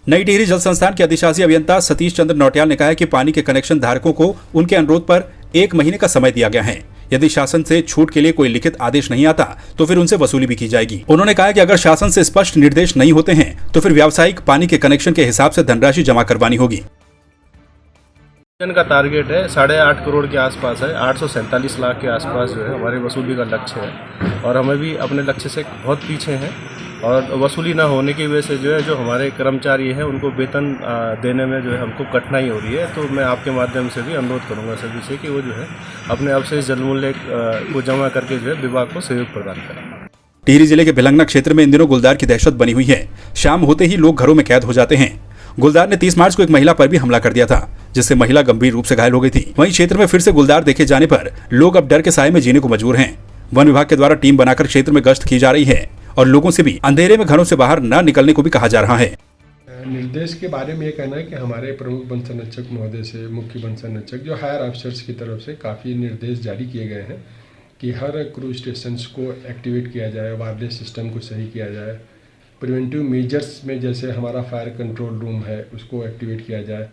नई टिहरी जल संस्थान के अधिशासी अभियंता सतीश चंद्र नौटियाल ने कहा है कि पानी के कनेक्शन धारकों को उनके अनुरोध पर 1 महीने का समय दिया गया है। यदि शासन से छूट के लिए कोई लिखित आदेश नहीं आता तो फिर उनसे वसूली भी की जाएगी। उन्होंने कहा कि अगर शासन से स्पष्ट निर्देश नहीं होते हैं तो फिर व्यावसायिक पानी के कनेक्शन के हिसाब से धनराशि जमा करवानी होगी। का टारगेट है 8.5 करोड़ के आसपास है, 847 लाख के आसपास जो है हमारे वसूली का लक्ष्य है और हमें भी अपने लक्ष्य से बहुत पीछे हैं और वसूली ना होने की वजह से जो हमारे कर्मचारी हैं उनको वेतन देने में जो है हमको कठिनाई हो रही है। तो मैं आपके माध्यम से भी अनुरोध करूंगा सभी से कि वो जो है अपने अवशेष जल मूल्य को जमा करके जो है विभाग को सहयोग प्रदान करें। टिहरी जिले के भिलंगना क्षेत्र में इन दिनों गुलदार की दहशत बनी हुई है। शाम होते ही लोग घरों में कैद हो जाते हैं। गुलदार ने 30 मार्च को एक महिला पर भी हमला कर दिया था, जिससे महिला गंभीर रूप से घायल हो गई थी। वहीं क्षेत्र में फिर से गुलदार देखे जाने पर लोग अब डर के साए में जीने को मजबूर हैं। वन विभाग के द्वारा टीम बनाकर क्षेत्र में गश्त की जा रही है और लोगों से भी अंधेरे में घरों से बाहर न निकलने को भी कहा जा रहा है। निर्देश के बारे में ये कहना है कि हमारे प्रमुख वन संरक्षक महोदय से मुख्य वन संरक्षक जो हायर ऑफिसर्स की तरफ से काफ़ी निर्देश जारी किए गए हैं कि हर क्रूज स्टेशन को एक्टिवेट किया जाए, वायरलेस सिस्टम को सही किया जाए, प्रिवेंटिव मेजर्स में जैसे हमारा फायर कंट्रोल रूम है उसको एक्टिवेट किया जाए,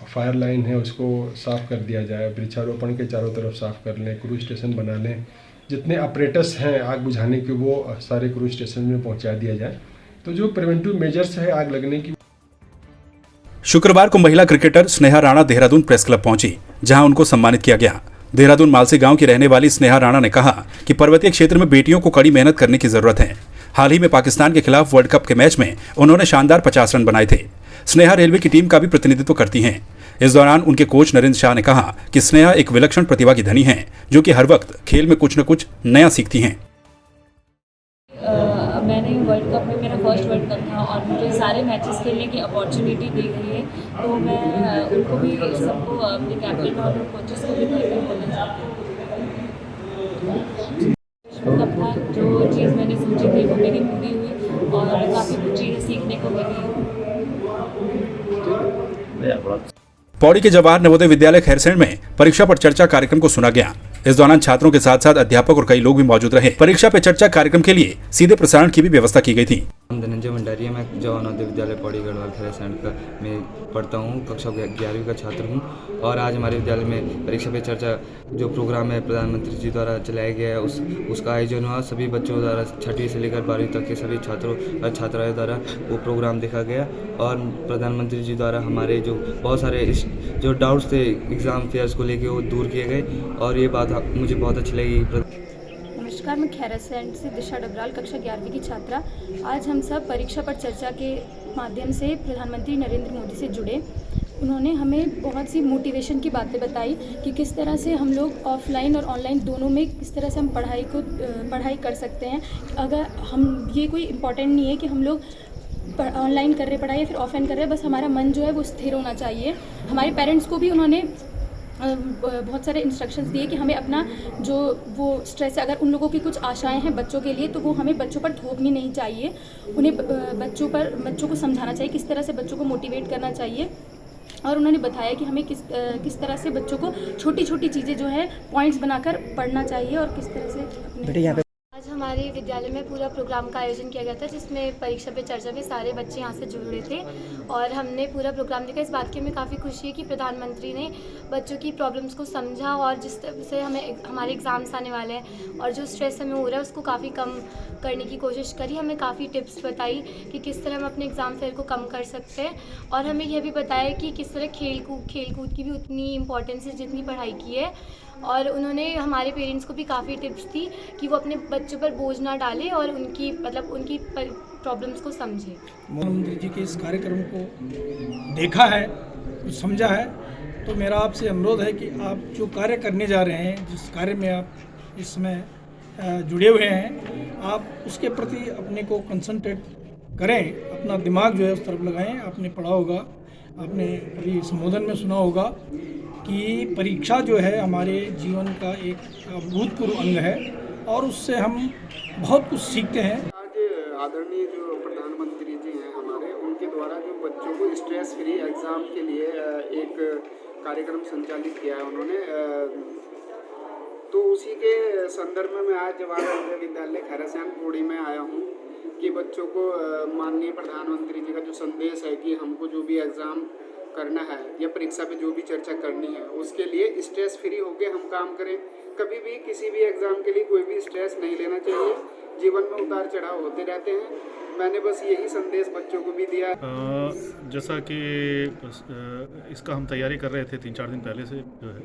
फायर लाइन है उसको साफ़ कर दिया जाए, वृक्षारोपण के चारों तरफ साफ़ कर लें, क्रूज स्टेशन बना लें, जितने ऑपरेटर्स हैं आग बुझाने के वो सारे क्रूज स्टेशन में पहुंचा दिया जाए। तो जो प्रिवेंटिव मेजर्स है आग लगने की। शुक्रवार को महिला cricketer Sneha Rana Dehradun press club पहुंची, जहां उनको सम्मानित किया गया। देहरादून मालसी गांव की रहने वाली स्नेहा राणा ने कहा कि पर्वतीय क्षेत्र में बेटियों को कड़ी मेहनत करने की जरूरत है। हाल ही में पाकिस्तान के खिलाफ वर्ल्ड कप के मैच में उन्होंने शानदार 50 रन बनाए थे। स्नेहा रेलवे की टीम का भी प्रतिनिधित्व करती हैं। इस दौरान उनके कोच नरेंद्र शाह ने कहा कि स्नेहा एक विलक्षण प्रतिभा की धनी है, जो कि हर वक्त खेल में कुछ न कुछ नया सीखती हैं। मैंने वर्ल्ड कप में मेरा फर्स्ट वर्ल्ड कप था और मुझे सारे मैचेस खेलने की अपॉर्चुनिटी दी गई है, तो मैं उनको भी सबको अपने कैप्टन और कोचेस को भी थैंक यू बोलना चाहती हूँ। कप था, जो चीज़ मैंने सोची थी वो मेरी पूरी हुई और काफ़ी कुछ चीज़ें सीखने को मिली। पौड़ी के जवाहर नवोदय विद्यालय खैरसैंण में परीक्षा पर चर्चा कार्यक्रम को सुना गया। इस दौरान छात्रों के साथ साथ अध्यापक और कई लोग भी मौजूद रहे। परीक्षा पे चर्चा कार्यक्रम के लिए सीधे प्रसारण की भी व्यवस्था की गई थी। धनंजय भंडारी, मैं जवाहर नवोदय विद्यालय पौड़ी गढ़वाल खैरसैंण का में पढ़ता हूँ, कक्षा 11वीं का छात्र हूँ। और आज हमारे विद्यालय में परीक्षा पे चर्चा जो प्रोग्राम है प्रधानमंत्री जी द्वारा चलाया गया है उसका आयोजन हुआ। सभी बच्चों द्वारा 6वीं से लेकर 12वीं तक के सभी छात्रों और छात्राओं द्वारा वो प्रोग्राम देखा गया और प्रधानमंत्री जी द्वारा हमारे जो बहुत सारे जो डाउट्स थे एग्ज़ाम फेयर्स को लेके वो दूर किए गए और ये बात मुझे बहुत अच्छी लगी। नमस्कार, मैं खैरसैंण से दिशा डबराल, कक्षा 11वीं की छात्रा। आज हम सब परीक्षा पर चर्चा के माध्यम से प्रधानमंत्री नरेंद्र मोदी से जुड़े। उन्होंने हमें बहुत सी मोटिवेशन की बातें बताई कि किस तरह से हम लोग ऑफलाइन और ऑनलाइन दोनों में किस तरह से हम पढ़ाई कर सकते हैं। अगर हम ये कोई इम्पोर्टेंट नहीं है कि हम लोग ऑनलाइन कर रहे पढ़ाई या फिर ऑफलाइन कर रहे, बस हमारा मन जो है वो स्थिर होना चाहिए। हमारे पेरेंट्स को भी उन्होंने बहुत सारे इंस्ट्रक्शंस दिए कि हमें अपना जो वो स्ट्रेस है, अगर उन लोगों की कुछ आशाएं हैं बच्चों के लिए तो वो हमें बच्चों पर थोपनी नहीं चाहिए। उन्हें बच्चों को समझाना चाहिए, किस तरह से बच्चों को मोटिवेट करना चाहिए। और उन्होंने बताया कि हमें किस तरह से बच्चों को छोटी छोटी चीज़ें जो है पॉइंट्स बनाकर पढ़ना चाहिए और किस तरह से। आज हमारे विद्यालय में पूरा प्रोग्राम का आयोजन किया गया था, जिसमें परीक्षा पे चर्चा में सारे बच्चे यहाँ से जुड़े थे और हमने पूरा प्रोग्राम देखा। इस बात की हमें काफ़ी खुशी है कि प्रधानमंत्री ने बच्चों की प्रॉब्लम्स को समझा और जिस तरह से हमारे एग्ज़ाम्स आने वाले हैं और जो स्ट्रेस हमें हो रहा है उसको काफ़ी कम करने की कोशिश करी। हमें काफ़ी टिप्स बताई कि किस तरह हम अपने एग्ज़ाम फेयर को कम कर सकते हैं और हमें यह भी बताया कि किस तरह खेल कूद की भी उतनी इम्पोर्टेंस है जितनी पढ़ाई की है। और उन्होंने हमारे पेरेंट्स को भी काफ़ी टिप्स दी कि वो अपने बच्चों पर बोझ ना डालें और उनकी प्रॉब्लम्स को समझें। प्रधानमंत्री जी के इस कार्यक्रम को देखा है, कुछ समझा है, तो मेरा आपसे अनुरोध है कि आप जो कार्य करने जा रहे हैं, जिस कार्य में आप इस समय जुड़े हुए हैं, आप उसके प्रति अपने को कंसंट्रेट करें, अपना दिमाग जो है उस तरफ लगाएं। आपने पढ़ा होगा, आपने अभी संबोधन में सुना होगा कि परीक्षा जो है हमारे जीवन का एक अभूतपूर्व अंग है और उससे हम बहुत कुछ सीखते हैं। आज आदरणीय जो प्रधानमंत्री जी हैं हमारे, उनके द्वारा जो बच्चों को स्ट्रेस फ्री एग्ज़ाम के लिए एक कार्यक्रम संचालित किया है उन्होंने। तो उसी के संदर्भ में मैं आज जवाहर विद्यालय खैरसैन पौड़ी में आया हूँ कि बच्चों को माननीय प्रधानमंत्री जी का जो संदेश है कि हमको जो भी एग्ज़ाम करना है या परीक्षा पे जो भी चर्चा करनी है उसके लिए स्ट्रेस फ्री होके हम काम करें। कभी भी किसी भी एग्ज़ाम के लिए कोई भी स्ट्रेस नहीं लेना चाहिए। जीवन में उतार चढ़ाव होते रहते हैं। मैंने बस यही संदेश बच्चों को भी दिया। जैसा कि इसका हम तैयारी कर रहे थे 3-4 दिन पहले से जो है,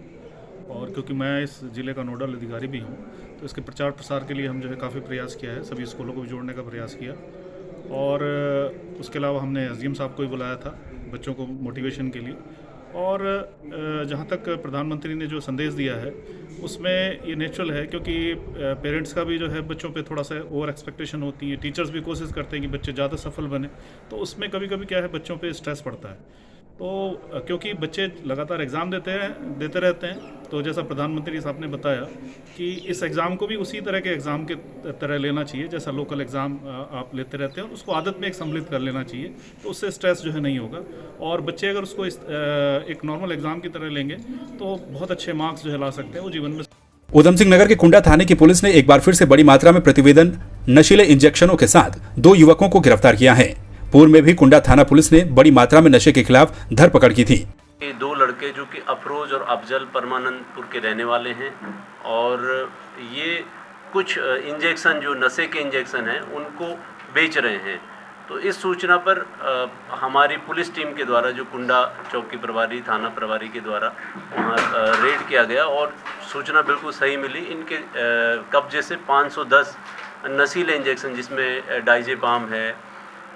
और क्योंकि मैं इस ज़िले का नोडल अधिकारी भी हूँ तो इसके प्रचार प्रसार के लिए हम जो है काफ़ी प्रयास किया है, सभी स्कूलों को भी जोड़ने का प्रयास किया। और उसके अलावा हमने एसडीएम साहब को भी बुलाया था बच्चों को मोटिवेशन के लिए। और जहाँ तक प्रधानमंत्री ने जो संदेश दिया है उसमें ये नेचुरल है, क्योंकि पेरेंट्स का भी जो है बच्चों पे थोड़ा सा ओवर एक्सपेक्टेशन होती है, टीचर्स भी कोशिश करते हैं कि बच्चे ज़्यादा सफल बने, तो उसमें कभी कभी क्या है बच्चों पे स्ट्रेस पड़ता है। तो क्योंकि बच्चे लगातार एग्ज़ाम देते रहते हैं, तो जैसा प्रधानमंत्री साहब ने बताया कि इस एग्ज़ाम को भी उसी तरह के एग्ज़ाम के तरह लेना चाहिए जैसा लोकल एग्ज़ाम आप लेते रहते हैं, और उसको आदत में एक सम्मिलित कर लेना चाहिए, तो उससे स्ट्रेस जो है नहीं होगा। और बच्चे अगर उसको एक नॉर्मल एग्ज़ाम की तरह लेंगे तो बहुत अच्छे मार्क्स जो है ला सकते हैं वो जीवन में। उधम सिंह नगर के कुंडा थाने की पुलिस ने एक बार फिर से बड़ी मात्रा में प्रतिवेदन नशीले इंजेक्शनों के साथ 2 युवकों को गिरफ्तार किया है। पूर्व में भी कुंडा थाना पुलिस ने बड़ी मात्रा में नशे के खिलाफ धरपकड़ की थी। ये 2 लड़के जो कि अफरोज और अफजल परमानंदपुर के रहने वाले हैं, और ये कुछ इंजेक्शन जो नशे के इंजेक्शन हैं उनको बेच रहे हैं। तो इस सूचना पर हमारी पुलिस टीम के द्वारा, जो कुंडा चौकी प्रभारी थाना प्रभारी के द्वारा वहाँ रेड किया गया, और सूचना बिल्कुल सही मिली। इनके कब्जे से 510 नशीले इंजेक्शन, जिसमें डाइजेपाम है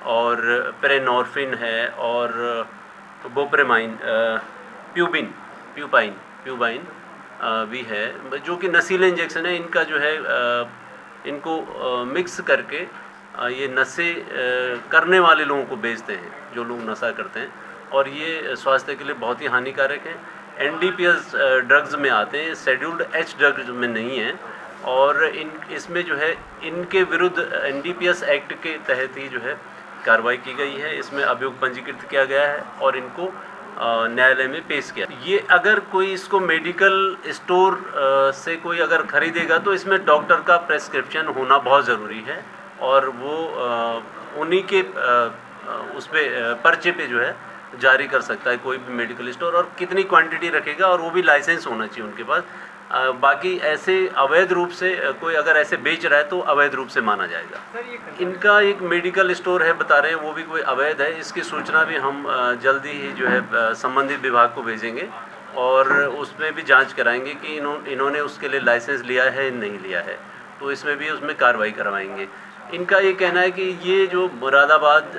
और प्रेनॉर्फिन है और बोप्रेमाइन, प्यूबाइन भी है, जो कि नशीले इंजेक्शन है। इनका जो है इनको मिक्स करके ये नशे करने वाले लोगों को बेचते हैं, जो लोग नशा करते हैं, और ये स्वास्थ्य के लिए बहुत ही हानिकारक है। एनडीपीएस ड्रग्स में आते हैं, शेड्यूल्ड एच ड्रग्स में नहीं है। और इसमें जो है इनके विरुद्ध एनडीपीएस एक्ट के तहत ही जो है कार्रवाई की गई है। इसमें अभियोग पंजीकृत किया गया है और इनको न्यायालय में पेश किया। ये अगर कोई इसको मेडिकल स्टोर से कोई अगर खरीदेगा तो इसमें डॉक्टर का प्रेस्क्रिप्शन होना बहुत ज़रूरी है, और वो उन्हीं के उस पर पर्चे पे जो है जारी कर सकता है कोई भी मेडिकल स्टोर, और कितनी क्वांटिटी रखेगा, और वो भी लाइसेंस होना चाहिए उनके पास। बाकी ऐसे अवैध रूप से कोई अगर ऐसे बेच रहा है तो अवैध रूप से माना जाएगा। इनका एक मेडिकल स्टोर है बता रहे हैं, वो भी कोई अवैध है। इसकी सूचना भी हम जल्दी ही जो है संबंधित विभाग को भेजेंगे, और उसमें भी जांच कराएंगे कि इन्होंने उसके लिए लाइसेंस लिया है नहीं लिया है, तो इसमें भी उसमें कार्रवाई करवाएंगे। इनका ये कहना है कि ये जो मुरादाबाद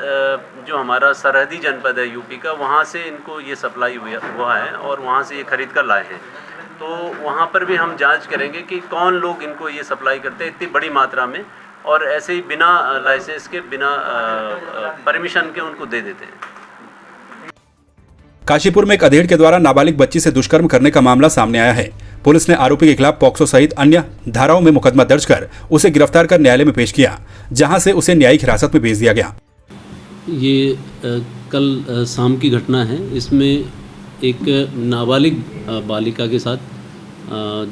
जो हमारा सरहदी जनपद है यूपी का, वहाँ से इनको ये सप्लाई हुआ है और वहाँ से ये खरीद कर लाए हैं। तो वहाँ पर भी हम जांच करेंगे कि कौन लोग इनको ये सप्लाई करते हैं इतनी बड़ी मात्रा में, और ऐसे ही बिना लाइसेंस के, बिना परमिशन के उनको दे देते हैं। काशीपुर में एक अधेड़ के द्वारा नाबालिग बच्ची से दुष्कर्म करने का मामला सामने आया है। पुलिस ने आरोपी के खिलाफ पॉक्सो सहित अन्य धाराओं में मुकदमा दर्ज कर उसे गिरफ्तार कर न्यायालय में पेश किया, जहां से उसे न्यायिक हिरासत में भेज दिया गया। ये कल शाम की घटना है। इसमें एक नाबालिग बालिका के साथ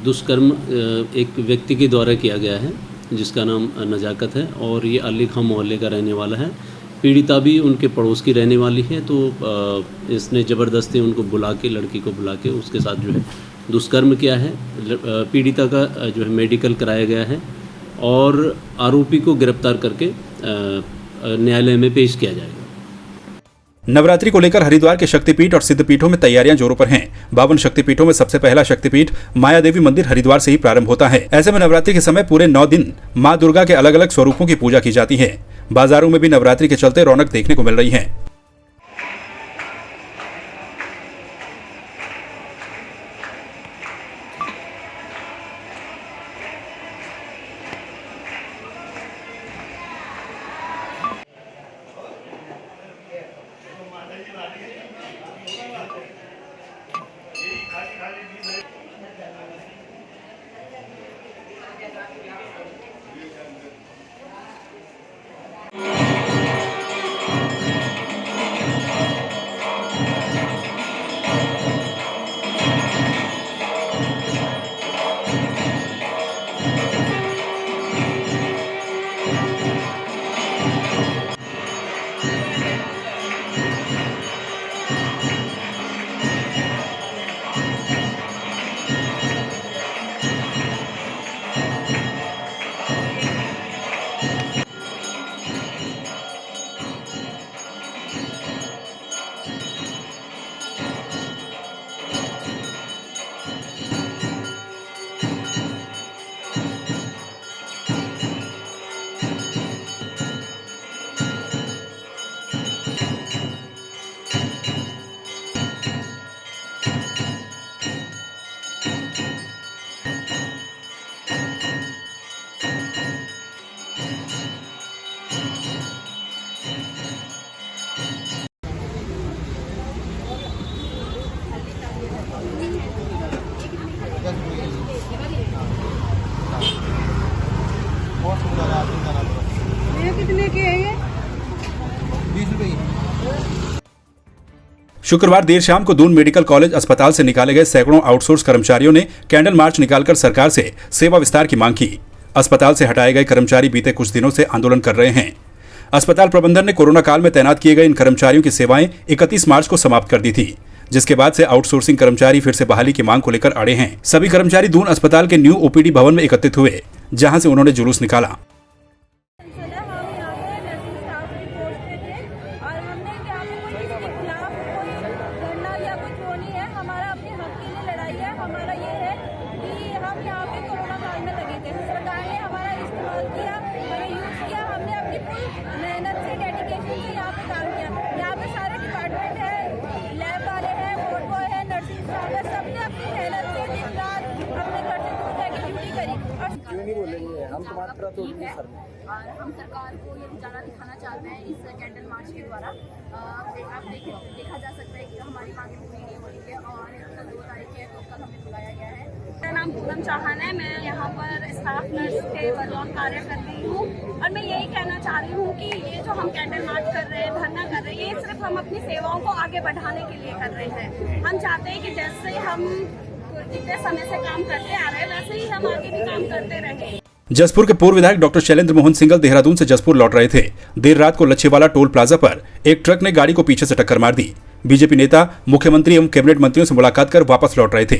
दुष्कर्म एक व्यक्ति के द्वारा किया गया है, जिसका नाम नजाकत है, और ये अली खां मोहल्ले का रहने वाला है। पीड़िता भी उनके पड़ोस की रहने वाली है। तो इसने ज़बरदस्ती उनको लड़की को बुला के उसके साथ जो है दुष्कर्म किया है। पीड़िता का जो है मेडिकल कराया गया है, और आरोपी को गिरफ्तार करके न्यायालय में पेश किया जाएगा। नवरात्रि को लेकर हरिद्वार के शक्तिपीठ और सिद्धपीठों में तैयारियां जोरों पर हैं। 52 शक्तिपीठों में सबसे पहला शक्तिपीठ माया देवी मंदिर हरिद्वार से ही प्रारंभ होता है। ऐसे में नवरात्रि के समय पूरे 9 दिन मां दुर्गा के अलग अलग स्वरूपों की पूजा की जाती है। बाजारों में भी नवरात्रि के चलते रौनक देखने को मिल रही है। शुक्रवार देर शाम को दून मेडिकल कॉलेज अस्पताल से निकाले गए सैकड़ों आउटसोर्स कर्मचारियों ने कैंडल मार्च निकालकर सरकार से सेवा विस्तार की मांग की। अस्पताल से हटाए गए कर्मचारी बीते कुछ दिनों से आंदोलन कर रहे हैं। अस्पताल प्रबंधन ने कोरोना काल में तैनात किए गए इन कर्मचारियों की सेवाएं 31 मार्च को समाप्त कर दी थी, जिसके बाद से आउटसोर्सिंग कर्मचारी फिर से बहाली की मांग को लेकर अड़े हैं। सभी कर्मचारी दून अस्पताल के न्यू ओपीडी भवन में एकत्रित हुए, जहां से उन्होंने जुलूस निकाला। और हम सरकार को ये उजाला दिखाना चाहते हैं इस कैंडल मार्च के द्वारा। आप देखा जा सकता है कि हमारी मांगें पूरी नहीं हो रही है और कल 2 तारीख है तो कल हमें बुलाया गया है। मेरा नाम पूनम चौहान है, मैं यहाँ पर स्टाफ नर्स के बतौर कार्य कर रही हूँ और मैं यही कहना चाह रही हूँ कि ये जो हम कैंडल मार्च कर रहे हैं, धरना कर रहे हैं, ये सिर्फ हम अपनी सेवाओं को आगे बढ़ाने के लिए कर रहे हैं। हम चाहते हैं कि जैसे हम जितने समय से काम करते आ रहे हैं वैसे ही हम आगे भी काम करते रहें। जसपुर के पूर्व विधायक डॉक्टर शैलेंद्र मोहन सिंगल देहरादून से जसपुर लौट रहे थे। देर रात को लच्छेवाला टोल प्लाजा पर एक ट्रक ने गाड़ी को पीछे से टक्कर मार दी। बीजेपी नेता मुख्यमंत्री एवं कैबिनेट मंत्रियों से मुलाकात कर वापस लौट रहे थे।